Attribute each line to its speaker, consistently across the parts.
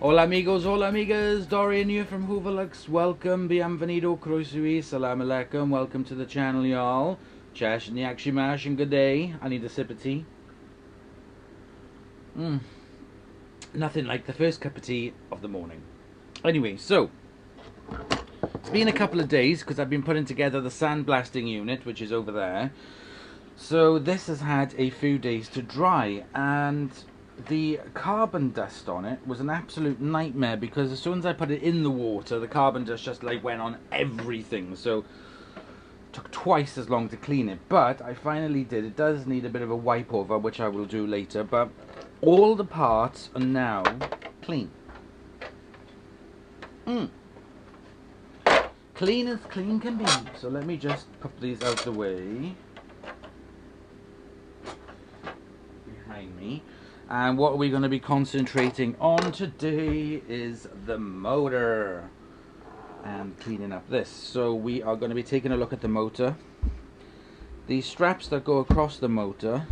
Speaker 1: Hola amigos, hola amigas, Dorian here from Hoover. Welcome, bienvenido, croeso, salam alaikum, welcome to the channel y'all. Chash and yakshimash and good day. I need a sip of tea. Nothing like the first cup of tea of the morning. Anyway, so it's been a couple of days because I've been putting together the sandblasting unit, which is over there. So this has had a few days to dry, and the carbon dust on it was an absolute nightmare because as soon as I put it in the water, the carbon dust just like went on everything. So it took twice as long to clean it, but I finally did. It does need a bit of a wipe over, which I will do later, but all the parts are now clean. Clean as clean can be. So let me just put these out the way. Me. And what we're going to be concentrating on today is the motor and cleaning up this. So we are going to be taking a look at the motor. The straps that go across the motor,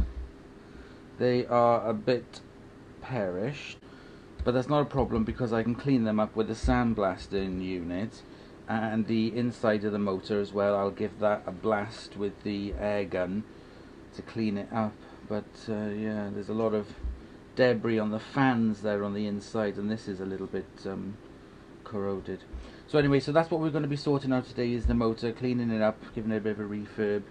Speaker 1: they are a bit perished, but that's not a problem because I can clean them up with the sandblasting unit, and the inside of the motor as well. I'll give that a blast with the air gun to clean it up. But yeah, there's a lot of debris on the fans there on the inside, and this is a little bit corroded. So anyway, so that's what we're going to be sorting out today, is the motor, cleaning it up, giving it a bit of a refurb,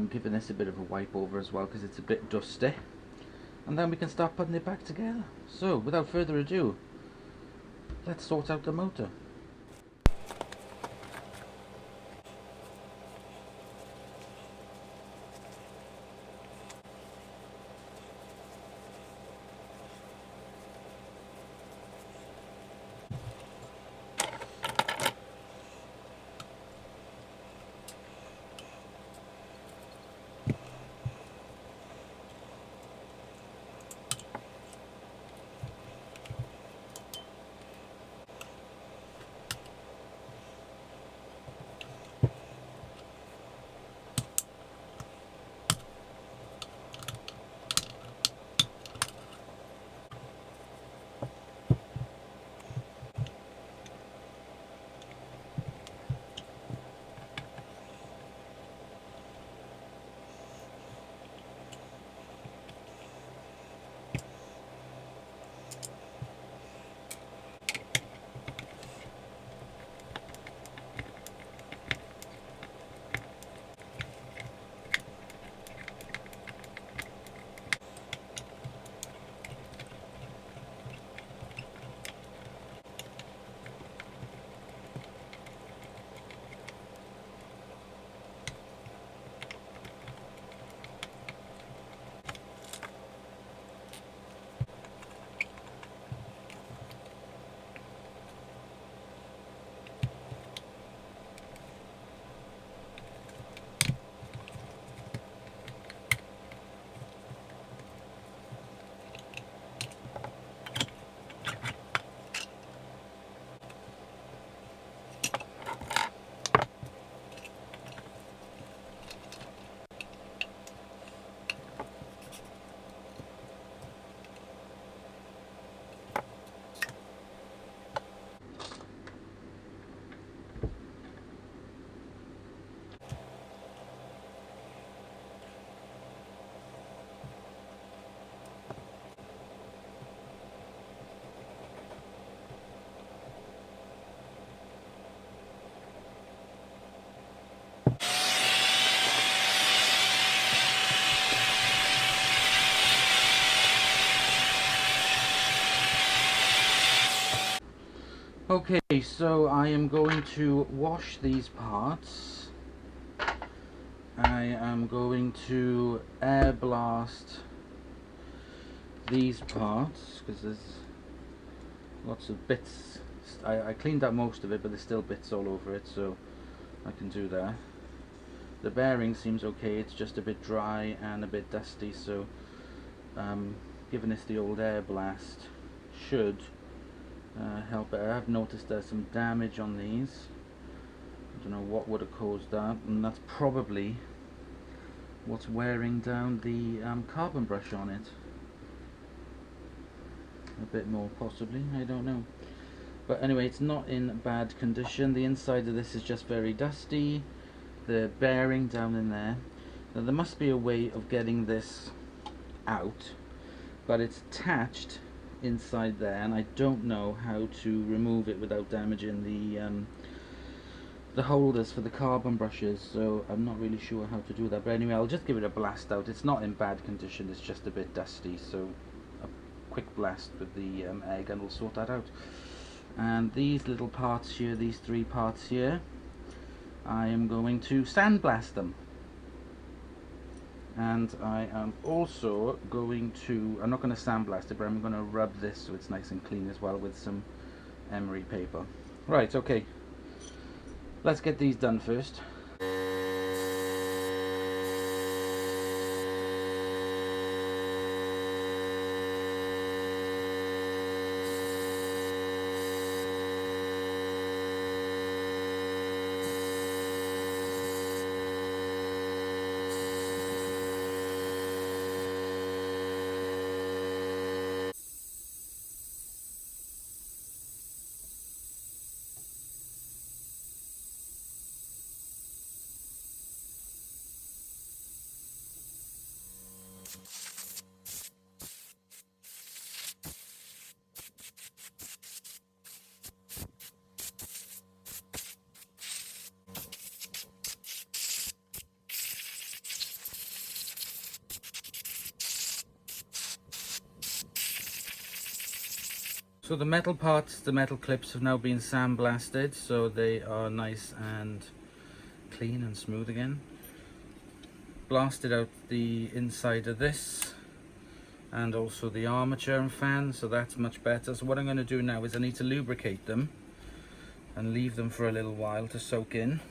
Speaker 1: giving this a bit of a wipe over as well because it's a bit dusty, and then we can start putting it back together. So without further ado, let's sort out the motor. Okay, so I am going to wash these parts. I am going to air blast these parts because there's lots of bits. I cleaned out most of it, but there's still bits all over it, so I can do that. The bearing seems okay, it's just a bit dry and a bit dusty, so giving this the old air blast should help it. I have noticed there's some damage on these. I don't know what would have caused that, and that's probably what's wearing down the carbon brush on it. a bit more possibly, I don't know. But anyway, it's not in bad condition. The inside of this is just very dusty. The bearing down in there. Now there must be a way of getting this out, but it's attached inside there, and I don't know how to remove it without damaging the holders for the carbon brushes, so I'm not really sure how to do that. But anyway, I'll just give it a blast out. It's not in bad condition, it's just a bit dusty, so a quick blast with the air gun will sort that out. And these little parts here, these three parts here, I am going to sandblast them. And I am also going to, I'm not going to sandblast it, but I'm going to rub this so it's nice and clean as well with some emery paper. Right, okay, let's get these done first. So the metal parts, the metal clips have now been sandblasted, so they are nice and clean and smooth again. Blasted out the inside of this and also the armature and fan, so that's much better. So what I'm going to do now is I need to lubricate them and leave them for a little while to soak in.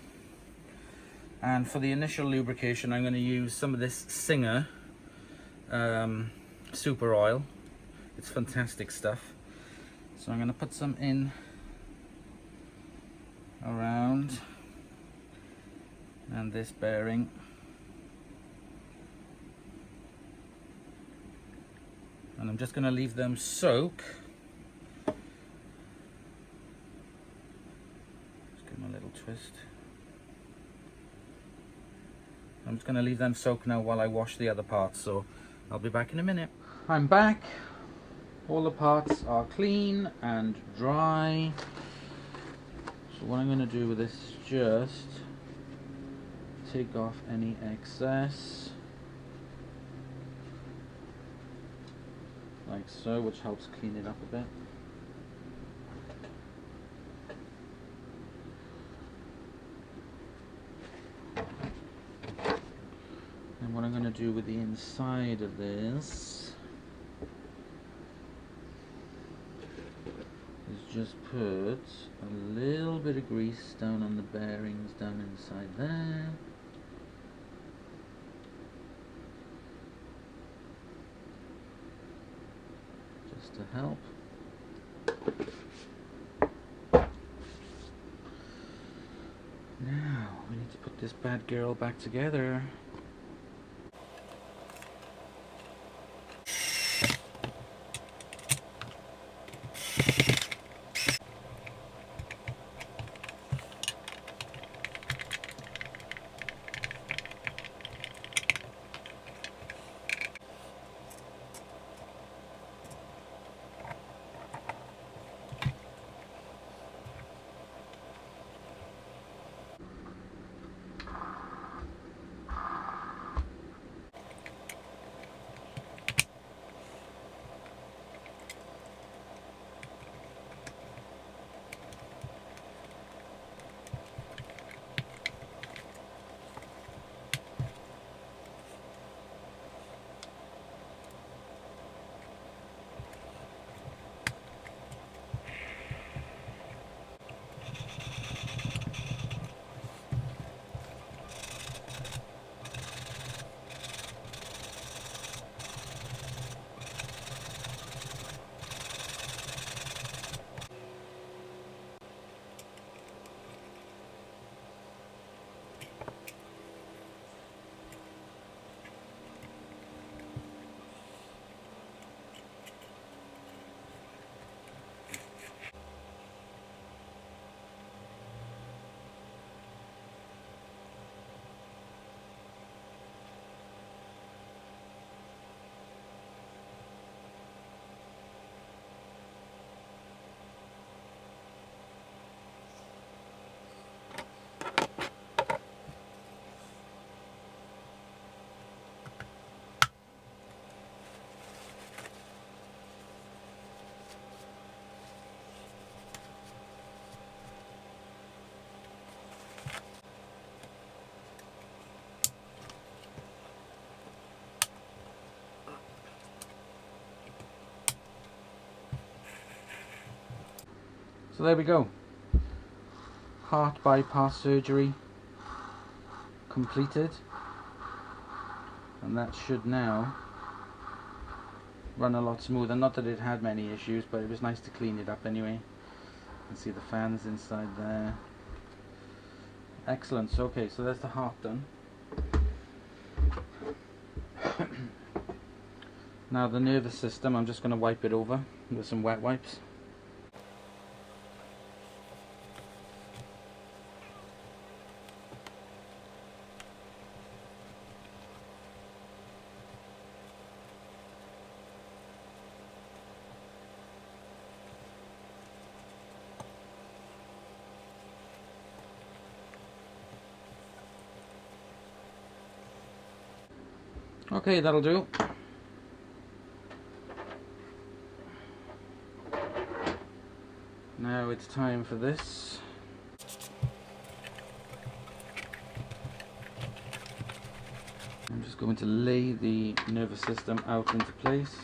Speaker 1: And for the initial lubrication, I'm going to use some of this Singer super oil. It's fantastic stuff. So I'm going to put some in around and this bearing. And I'm just going to leave them soak. Just give them a little twist. I'm just going to leave them soak now while I wash the other parts, so I'll be back in a minute. I'm back. All the parts are clean and dry. So what I'm going to do with this is just take off any excess, like so, which helps clean it up a bit. And what I'm going to do with the inside of this is just put a little bit of grease down on the bearings down inside there. Just to help. Now we need to put this bad girl back together. So there we go. Heart bypass surgery completed, and that should now run a lot smoother. Not that it had many issues, but it was nice to clean it up anyway. You can see the fans inside there. Excellent. So, okay, so there's the heart done. Now the nervous system, I'm just going to wipe it over with some wet wipes. Okay, that'll do. Now it's time for this. I'm just going to lay the nervous system out into place.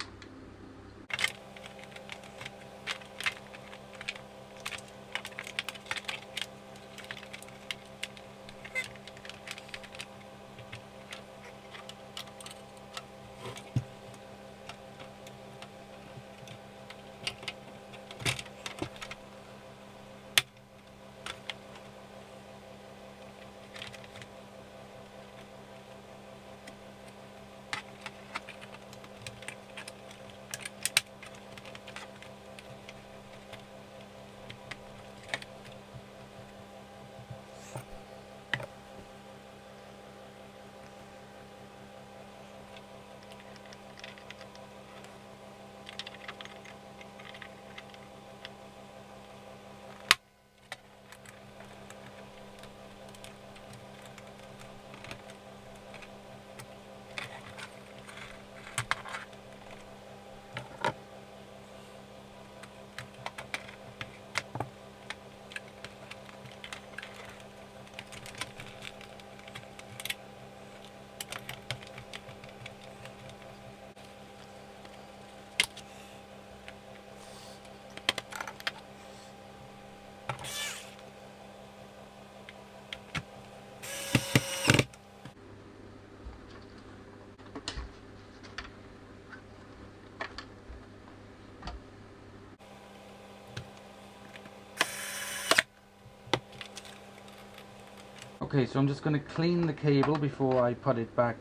Speaker 1: Okay, so I'm just going to clean the cable before I put it back,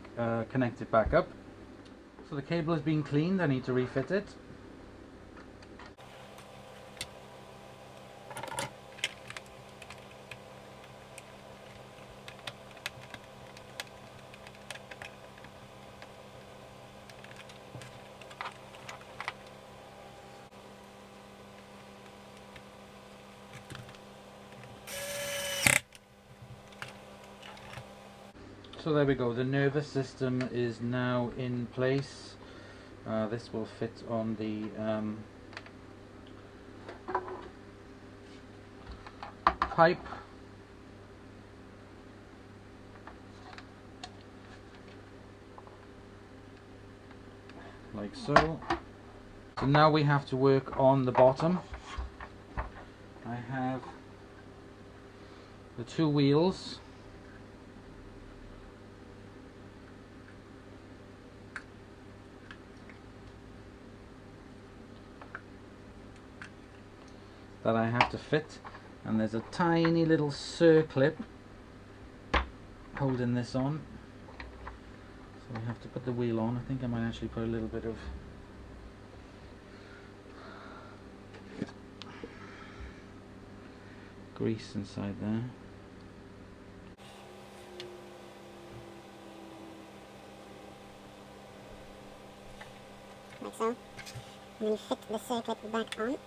Speaker 1: connect it back up. So the cable has been cleaned, I need to refit it. So there we go, the nervous system is now in place. This will fit on the pipe. Like so. So now we have to work on the bottom. I have the two wheels. That I have to fit, and there's a tiny little circlip holding this on, so we have to put the wheel on. I think I might actually put a little bit of grease inside there.
Speaker 2: Like so, and then fit the circlip back on.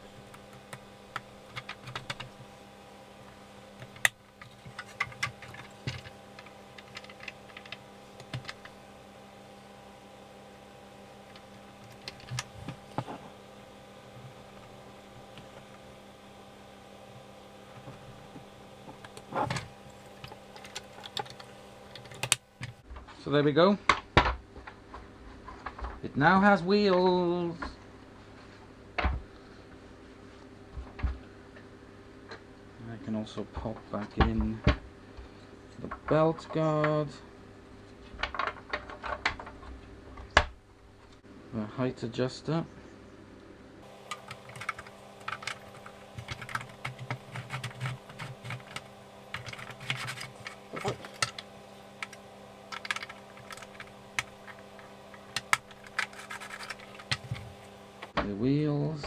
Speaker 1: So there we go. It now has wheels. also pop back in the belt guard, the height adjuster, the wheels,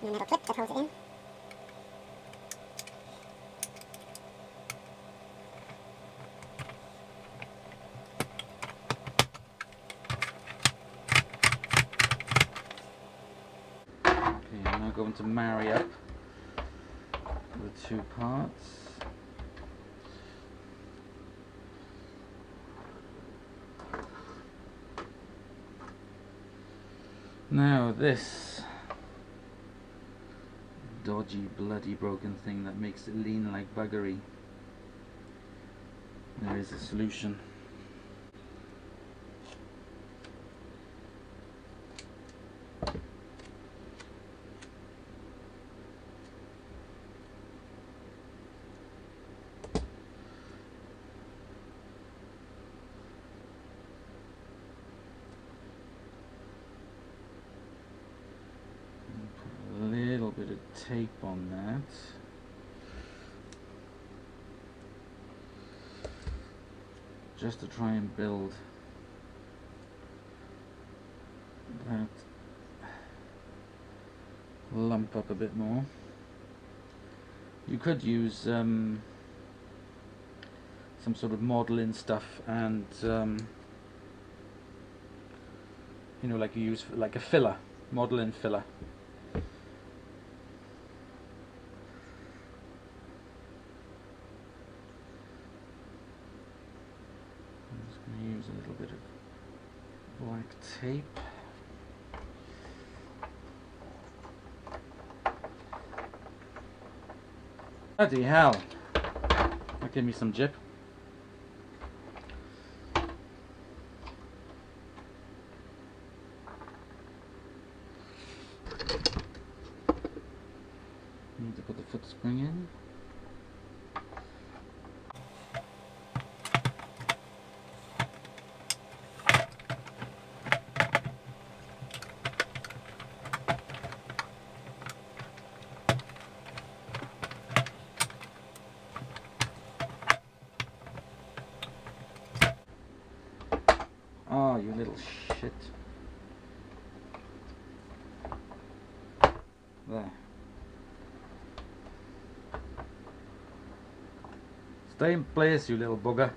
Speaker 2: and a metal clip that holds it in.
Speaker 1: Okay, I'm now going to marry up the two parts. Now this dodgy, bloody, broken thing that makes it lean like buggery. There is a solution. Put a little bit of tape on that. Just to try and build that lump up a bit more. You could use some sort of modeling stuff and you know, like you use like a filler, modeling filler. I'm just going to use a little bit of black tape. Bloody hell, that gave me some jip. Need to put the foot spring in. Oh, you little shit. There. Stay in place, you little bugger.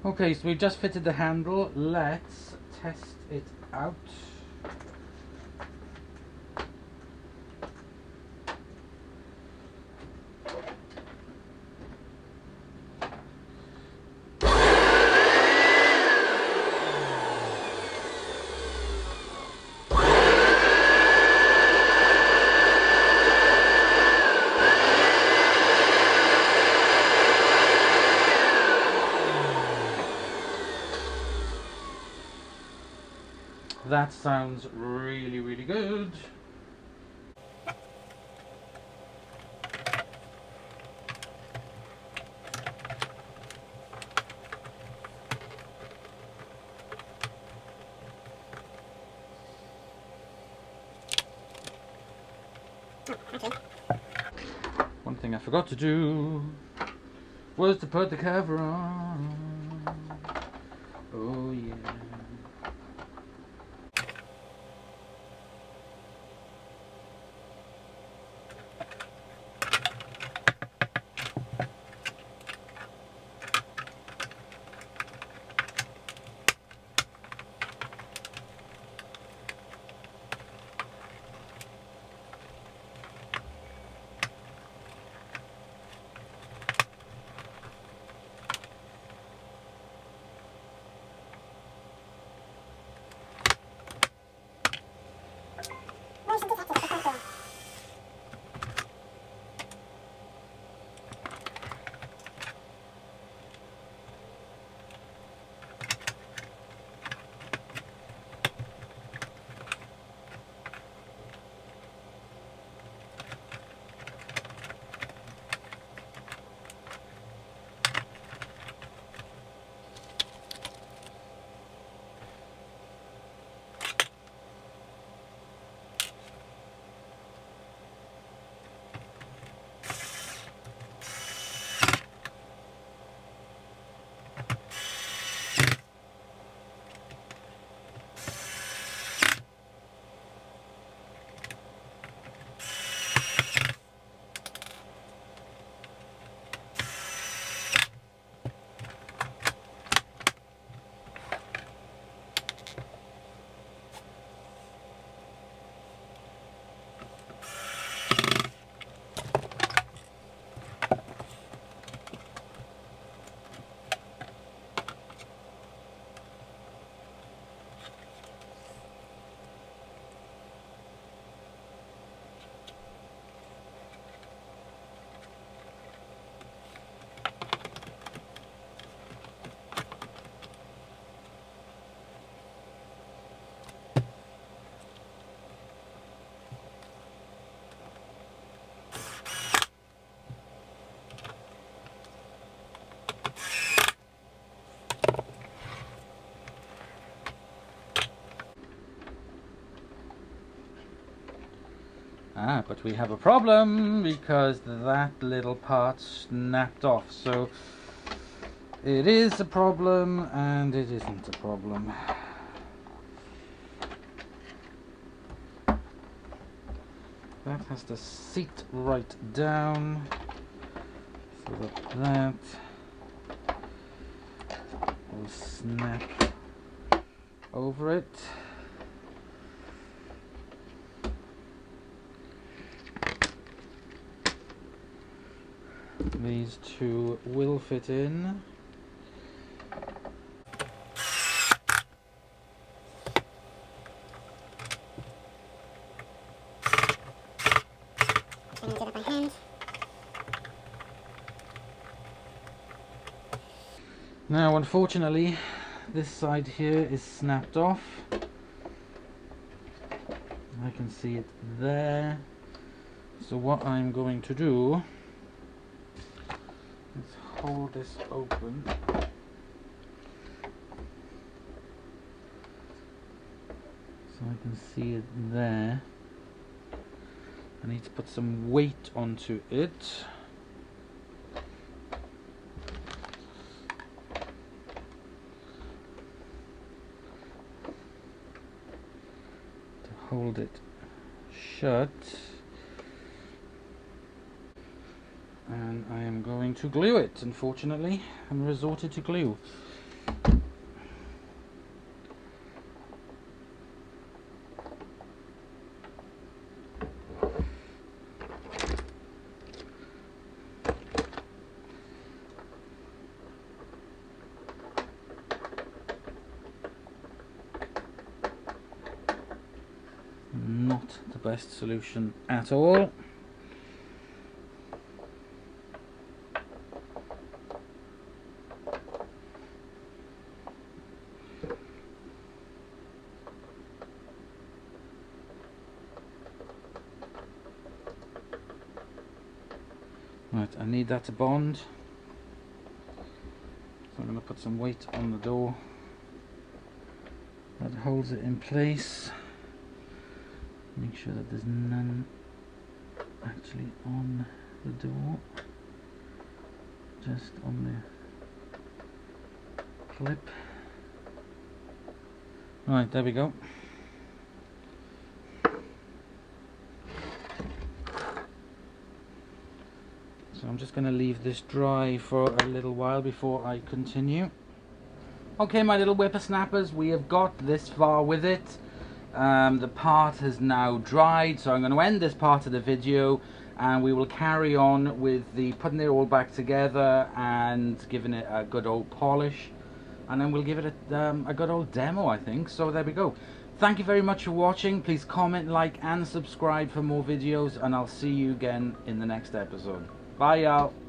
Speaker 1: Okay, so we've just fitted the handle. Let's test it out. That sounds really, really good.
Speaker 2: Okay.
Speaker 1: One thing I forgot to do was to put the cover on. Oh yeah.
Speaker 2: Where's the detector? The front door.
Speaker 1: But we have a problem because that little part snapped off. So it is a problem and it isn't a problem. That has to sit right down so that will snap over it. These two will fit in.
Speaker 2: I'm going to do that by hand.
Speaker 1: Now, unfortunately, this side here is snapped off. I can see it there. So what I'm going to do is hold this open. So I can see it there. I need to put some weight onto it. To hold it shut. And I am going to glue it, unfortunately. I'm resorted to glue. Not the best solution at all. Right, I need that to bond, so I'm going to put some weight on the door that holds it in place. Make sure that there's none actually on the door, just on the clip. Right, there we go. So I'm just going to leave this dry for a little while before I continue. Okay, my little whippersnappers, we have got this far with it. The part has now dried, so I'm going to end this part of the video and we will carry on with the putting it all back together and giving it a good old polish, and then we'll give it a good old demo, I think. So there we go. Thank you very much for watching. Please comment, like and subscribe for more videos, and I'll see you again in the next episode. Bye y'all.